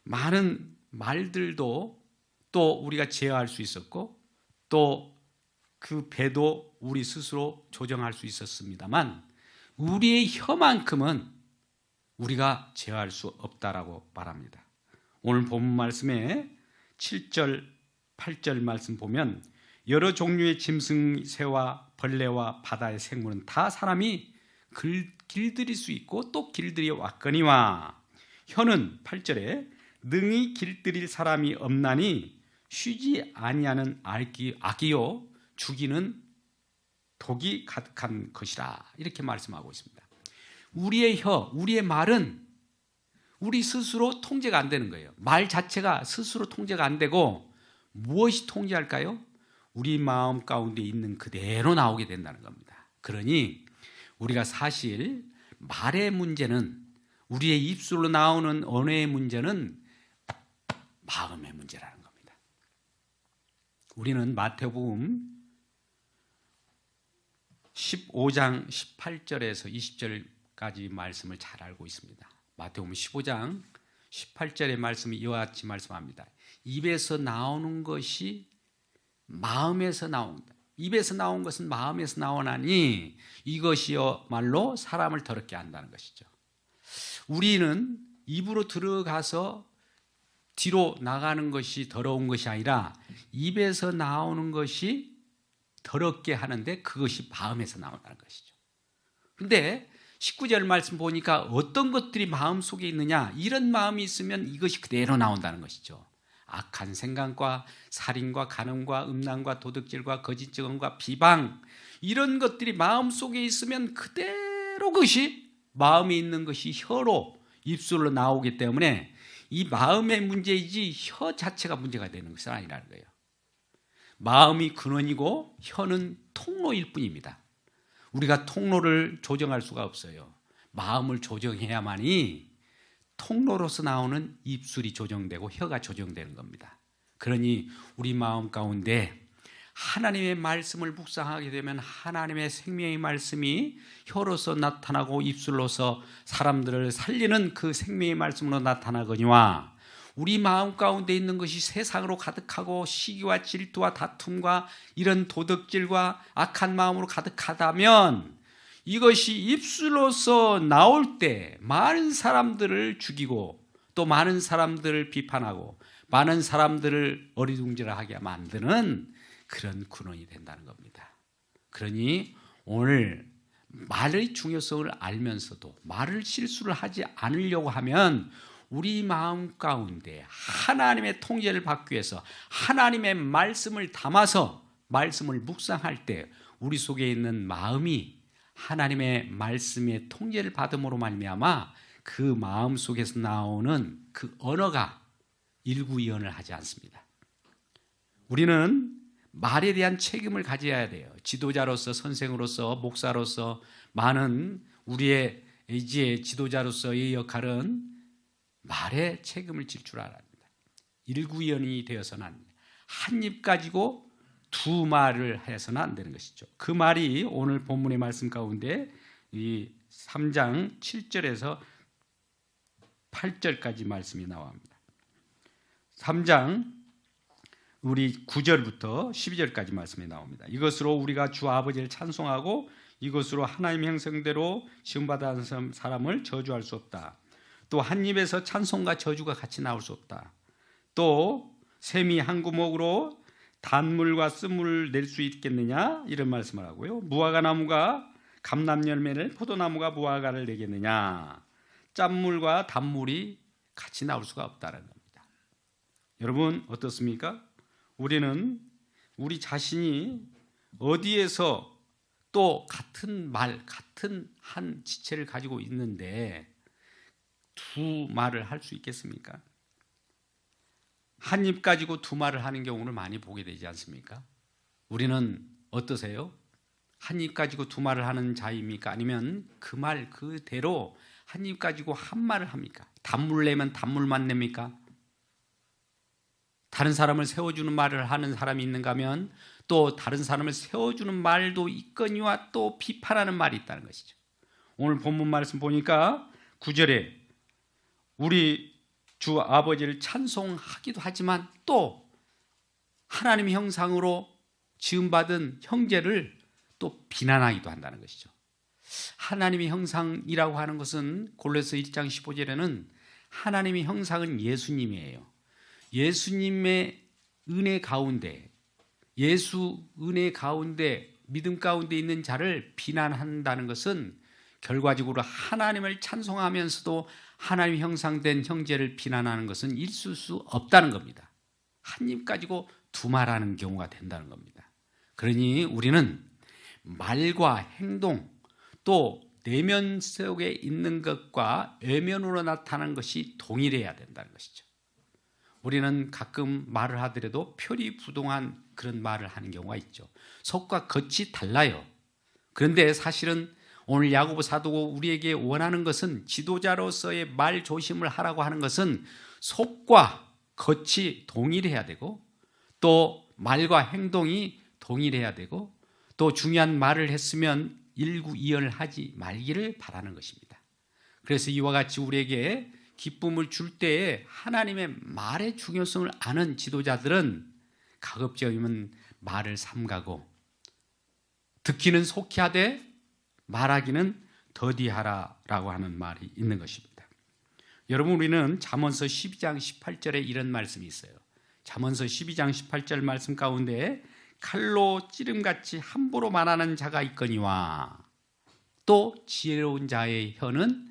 많은 말들도 또 우리가 제어할 수 있었고 또 그 배도 우리 스스로 조정할 수 있었습니다만 우리의 혀만큼은 우리가 제어할 수 없다라고 말합니다. 오늘 본문 말씀에 7절, 8절 말씀 보면 여러 종류의 짐승, 새와 벌레와 바다의 생물은 다 사람이 길들일 수 있고 또 길들여 왔거니와 혀는 8절에 능히 길들일 사람이 없나니 쉬지 아니하는 악이요 죽이는 독이 가득한 것이라 이렇게 말씀하고 있습니다. 우리의 혀, 우리의 말은 우리 스스로 통제가 안 되는 거예요. 말 자체가 스스로 통제가 안 되고 무엇이 통제할까요? 우리 마음 가운데 있는 그대로 나오게 된다는 겁니다. 그러니 우리가 사실 말의 문제는 우리의 입술로 나오는 언어의 문제는 마음의 문제라는 겁니다. 우리는 마태복음 15장 18절에서 20절까지 말씀을 잘 알고 있습니다. 마태복음 15장 18절의 말씀이 이와 같이 말씀합니다. 입에서 나오는 것이 마음에서 나온다. 입에서 나온 것은 마음에서 나오나니 이것이야말로 사람을 더럽게 한다는 것이죠. 우리는 입으로 들어가서 뒤로 나가는 것이 더러운 것이 아니라 입에서 나오는 것이 더럽게 하는데 그것이 마음에서 나온다는 것이죠. 그런데 19절 말씀 보니까 어떤 것들이 마음속에 있느냐, 이런 마음이 있으면 이것이 그대로 나온다는 것이죠. 악한 생각과 살인과 간음과 음란과 도둑질과 거짓 증언과 비방, 이런 것들이 마음속에 있으면 그대로 그것이 마음에 있는 것이 혀로 입술로 나오기 때문에 이 마음의 문제이지 혀 자체가 문제가 되는 것은 아니라는 거예요. 마음이 근원이고 혀는 통로일 뿐입니다. 우리가 통로를 조정할 수가 없어요. 마음을 조정해야만이 통로로서 나오는 입술이 조정되고 혀가 조정되는 겁니다. 그러니 우리 마음 가운데 하나님의 말씀을 묵상하게 되면 하나님의 생명의 말씀이 혀로서 나타나고 입술로서 사람들을 살리는 그 생명의 말씀으로 나타나거니와, 우리 마음 가운데 있는 것이 세상으로 가득하고 시기와 질투와 다툼과 이런 도덕질과 악한 마음으로 가득하다면 이것이 입술로서 나올 때 많은 사람들을 죽이고 또 많은 사람들을 비판하고 많은 사람들을 어리둥절하게 만드는 그런 근원이 된다는 겁니다. 그러니 오늘 말의 중요성을 알면서도 말을 실수를 하지 않으려고 하면 우리 마음 가운데 하나님의 통제를 받기 위해서 하나님의 말씀을 담아서 말씀을 묵상할 때 우리 속에 있는 마음이 하나님의 말씀의 통제를 받음으로 말미암아 그 마음 속에서 나오는 그 언어가 일구이연을 하지 않습니다. 우리는 말에 대한 책임을 가져야 돼요. 지도자로서, 선생으로서, 목사로서 많은 우리의 이제 지도자로서의 역할은 말에 책임을 질 줄 알아야 합니다. 일구이연이 되어서는 안 됩니다. 한 입 가지고 두 말을 해서는 안 되는 것이죠. 그 말이 오늘 본문의 말씀 가운데 이 3장 7절에서 8절까지 말씀이 나옵니다. 3장 우리 9절부터 12절까지 말씀이 나옵니다. 이것으로 우리가 주 아버지를 찬송하고 이것으로 하나님 형상대로 지음받은 사람을 저주할 수 없다. 또 한 입에서 찬송과 저주가 같이 나올 수 없다. 또 샘이 한 구멍으로 단물과 쓴물을 낼 수 있겠느냐, 이런 말씀을 하고요. 무화과 나무가 감람 열매를, 포도나무가 무화과를 내겠느냐. 짠물과 단물이 같이 나올 수가 없다는 겁니다. 여러분 어떻습니까? 우리는 우리 자신이 어디에서 또 같은 말, 같은 한 지체를 가지고 있는데 두 말을 할 수 있겠습니까? 한 입 가지고 두 말을 하는 경우를 많이 보게 되지 않습니까? 우리는 어떠세요? 한 입 가지고 두 말을 하는 자입니까? 아니면 그 말 그대로 한 입 가지고 한 말을 합니까? 단물 내면 단물만 냅니까? 다른 사람을 세워주는 말을 하는 사람이 있는가 하면 또 다른 사람을 세워주는 말도 있거니와 또 비판하는 말이 있다는 것이죠. 오늘 본문 말씀 보니까 9절에 우리 주 아버지를 찬송하기도 하지만 또 하나님의 형상으로 지음받은 형제를 또 비난하기도 한다는 것이죠. 하나님의 형상이라고 하는 것은 골로새 1장 15절에는 하나님의 형상은 예수님이에요. 예수님의 은혜 가운데, 예수 은혜 가운데, 믿음 가운데 있는 자를 비난한다는 것은 결과적으로 하나님을 찬송하면서도 하나님의 형상된 형제를 비난하는 것은 있을 수 없다는 겁니다. 한 입 가지고 두 말하는 경우가 된다는 겁니다. 그러니 우리는 말과 행동, 또 내면 속에 있는 것과 외면으로 나타나는 것이 동일해야 된다는 것이죠. 우리는 가끔 말을 하더라도 표리부동한 그런 말을 하는 경우가 있죠. 속과 겉이 달라요. 그런데 사실은 오늘 야고보 사도가 우리에게 원하는 것은, 지도자로서의 말 조심을 하라고 하는 것은 속과 겉이 동일해야 되고 또 말과 행동이 동일해야 되고 또 중요한 말을 했으면 일구이연을 하지 말기를 바라는 것입니다. 그래서 이와 같이 우리에게 기쁨을 줄 때에 하나님의 말의 중요성을 아는 지도자들은 가급적이면 말을 삼가고 듣기는 속히 하되 말하기는 더디하라라고 하는 말이 있는 것입니다. 여러분, 우리는 잠언서 12장 18절에 이런 말씀이 있어요. 잠언서 12장 18절 말씀 가운데 칼로 찌름같이 함부로 말하는 자가 있거니와 또 지혜로운 자의 혀는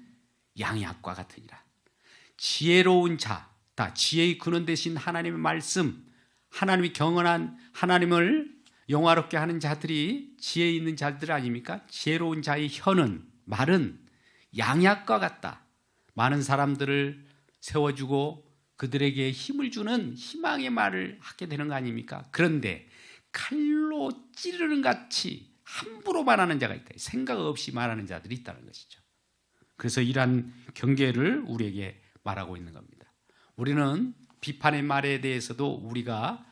양약과 같으니라. 지혜로운 자, 다 지혜의 근원 되신 하나님의 말씀, 하나님이 경언한 하나님을 영화롭게 하는 자들이 지혜 있는 자들 아닙니까? 지혜로운 자의 혀는, 말은 양약과 같다. 많은 사람들을 세워주고 그들에게 힘을 주는 희망의 말을 하게 되는 거 아닙니까? 그런데 칼로 찌르는 같이 함부로 말하는 자가 있다. 생각 없이 말하는 자들이 있다는 것이죠. 그래서 이러한 경계를 우리에게 말하고 있는 겁니다. 우리는 비판의 말에 대해서도 우리가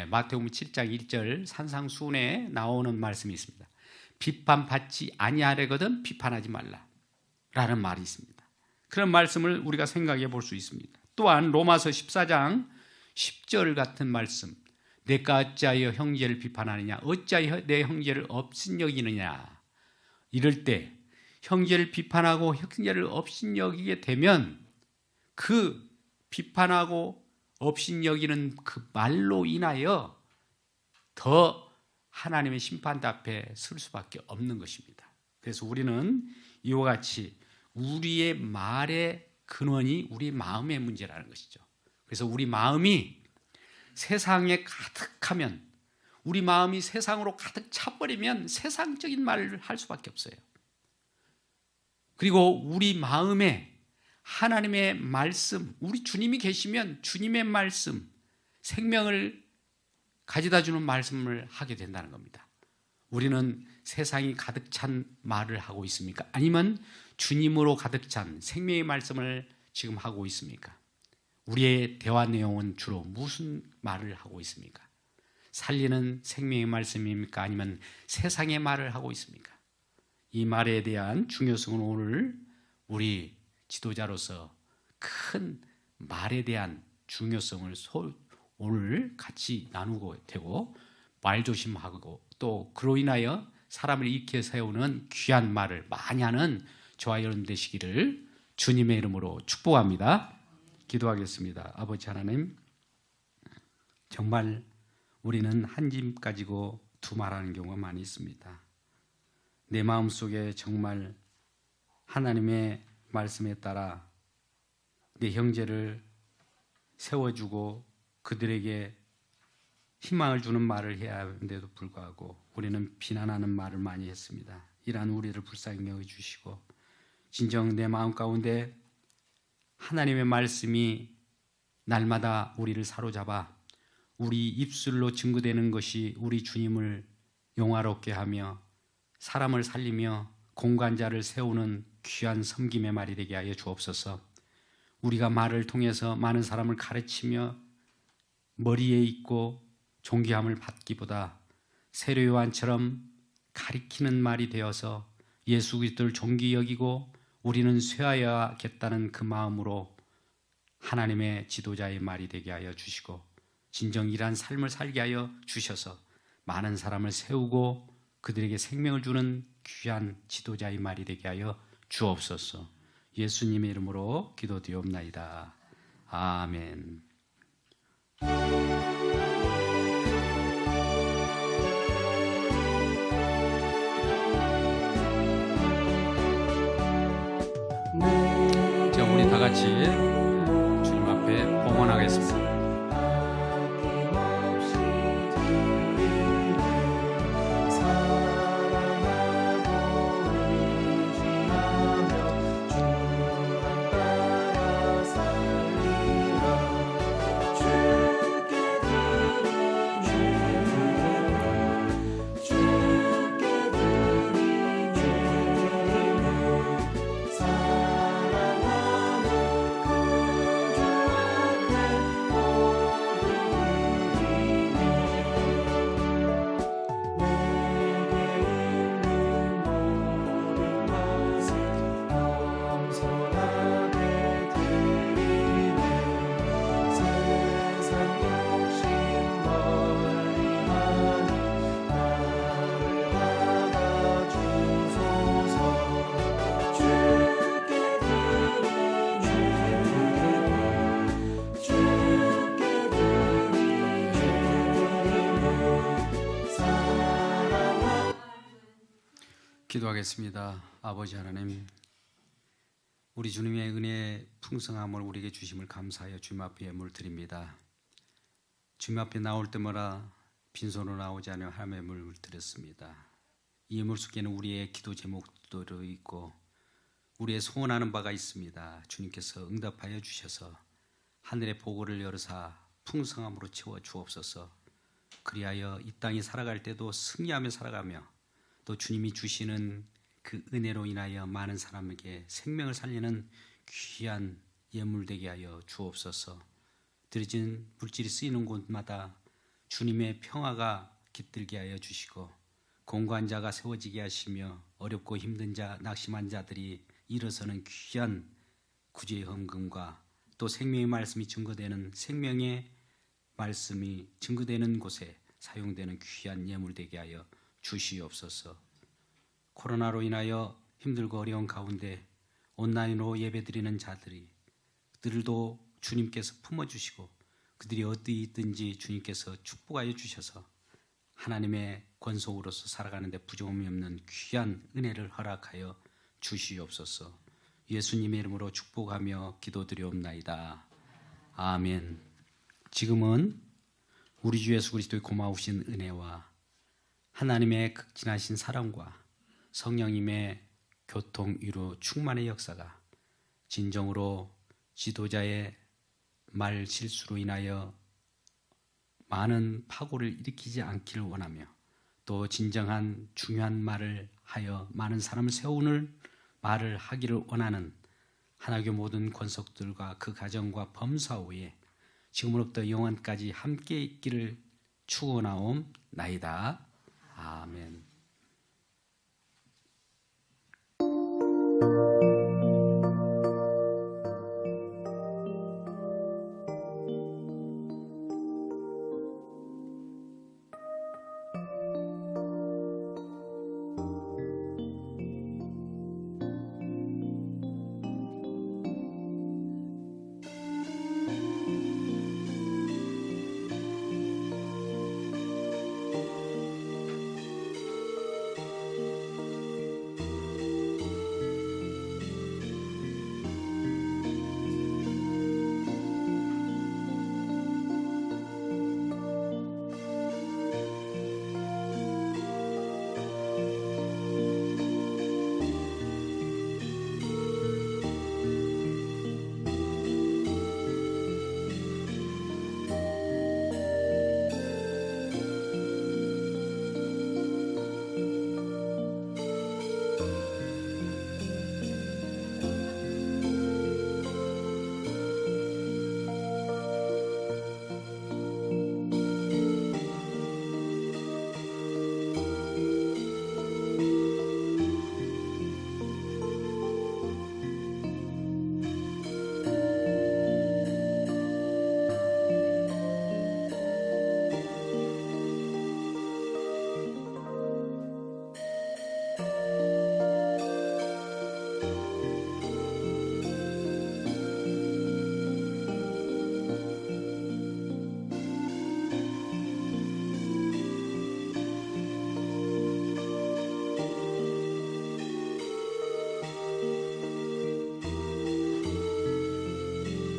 마태복음 7장 1절 산상수훈에 나오는 말씀이 있습니다. 비판받지 아니하려거든 비판하지 말라 라는 말이 있습니다. 그런 말씀을 우리가 생각해 볼 수 있습니다. 또한 로마서 14장 10절 같은 말씀, 내가 어찌하여 형제를 비판하느냐, 어찌하여 내 형제를 업신여기느냐, 이럴 때 형제를 비판하고 형제를 업신여기게 되면 그 비판하고 업신여기는 그 말로 인하여 더 하나님의 심판 앞에 설 수밖에 없는 것입니다. 그래서 우리는 이와 같이 우리의 말의 근원이 우리 마음의 문제라는 것이죠. 그래서 우리 마음이 세상에 가득하면, 우리 마음이 세상으로 가득 차버리면 세상적인 말을 할 수밖에 없어요. 그리고 우리 마음에 하나님의 말씀, 우리 주님이 계시면 주님의 말씀, 생명을 가져다 주는 말씀을 하게 된다는 겁니다. 우리는 세상이 가득 찬 말을 하고 있습니까? 아니면 주님으로 가득 찬 생명의 말씀을 지금 하고 있습니까? 우리의 대화 내용은 주로 무슨 말을 하고 있습니까? 살리는 생명의 말씀입니까? 아니면 세상의 말을 하고 있습니까? 이 말에 대한 중요성은 오늘 우리 지도자로서 큰 말에 대한 중요성을 오늘 같이 나누고 되고, 말조심하고 또 그로 인하여 사람을 일으켜 세우는 귀한 말을 많이 하는 저와 여러분 되시기를 주님의 이름으로 축복합니다. 기도하겠습니다. 아버지 하나님, 정말 우리는 한 짐 가지고 두 말하는 경우가 많이 있습니다. 내 마음속에 정말 하나님의 말씀에 따라 내 형제를 세워주고 그들에게 희망을 주는 말을 해야 하는데도 불구하고 우리는 비난하는 말을 많이 했습니다. 이러한 우리를 불쌍히 여겨주시고, 진정 내 마음 가운데 하나님의 말씀이 날마다 우리를 사로잡아 우리 입술로 증거되는 것이 우리 주님을 영화롭게 하며 사람을 살리며 공관자를 세우는 귀한 섬김의 말이 되게 하여 주옵소서. 우리가 말을 통해서 많은 사람을 가르치며 머리에 있고 존귀함을 받기보다 세례 요한처럼 가리키는 말이 되어서 예수 그리스도를 존귀 여기고 우리는 쇠하여야겠다는 그 마음으로 하나님의 지도자의 말이 되게 하여 주시고, 진정 이러한 삶을 살게 하여 주셔서 많은 사람을 세우고 그들에게 생명을 주는 귀한 지도자의 말이 되게 하여 주옵소서. 예수님의 이름으로 기도드리옵나이다. 아멘. 자, 우리 다 같이 주님 앞에 봉헌하겠습니다. 기도하겠습니다. 아버지 하나님, 우리 주님의 은혜의 풍성함을 우리에게 주심을 감사하여 주님 앞에 예물 드립니다. 주님 앞에 나올 때마다 빈손으로 나오지 않으며 하나님의 예물을 드렸습니다. 이 예물 속에는 우리의 기도 제목도 있고 우리의 소원하는 바가 있습니다. 주님께서 응답하여 주셔서 하늘의 보고를 열으사 풍성함으로 채워 주옵소서. 그리하여 이 땅이 살아갈 때도 승리하며 살아가며 또 주님이 주시는 그 은혜로 인하여 많은 사람에게 생명을 살리는 귀한 예물 되게 하여 주옵소서. 드려진 물질이 쓰이는 곳마다 주님의 평화가 깃들게 하여 주시고 공고한 자가 세워지게 하시며 어렵고 힘든 자, 낙심한 자들이 일어서는 귀한 구제의 헌금과 또 생명의 말씀이 증거되는 생명의 말씀이 증거되는 곳에 사용되는 귀한 예물 되게 하여 주시옵소서. 코로나로 인하여 힘들고 어려운 가운데 온라인으로 예배드리는 자들이 그들도 주님께서 품어주시고 그들이 어디 있든지 주님께서 축복하여 주셔서 하나님의 권속으로서 살아가는데 부족함이 없는 귀한 은혜를 허락하여 주시옵소서. 예수님의 이름으로 축복하며 기도드리옵나이다. 아멘. 지금은 우리 주 예수 그리스도의 고마우신 은혜와 하나님의 극진하신 사랑과 성령님의 교통 위로 충만의 역사가 진정으로 지도자의 말 실수로 인하여 많은 파고를 일으키지 않기를 원하며 또 진정한 중요한 말을 하여 많은 사람을 세우는 말을 하기를 원하는 하나교 모든 권속들과 그 가정과 범사 후에 지금으로부터 영원까지 함께 있기를 축원하옵나이다. 아멘.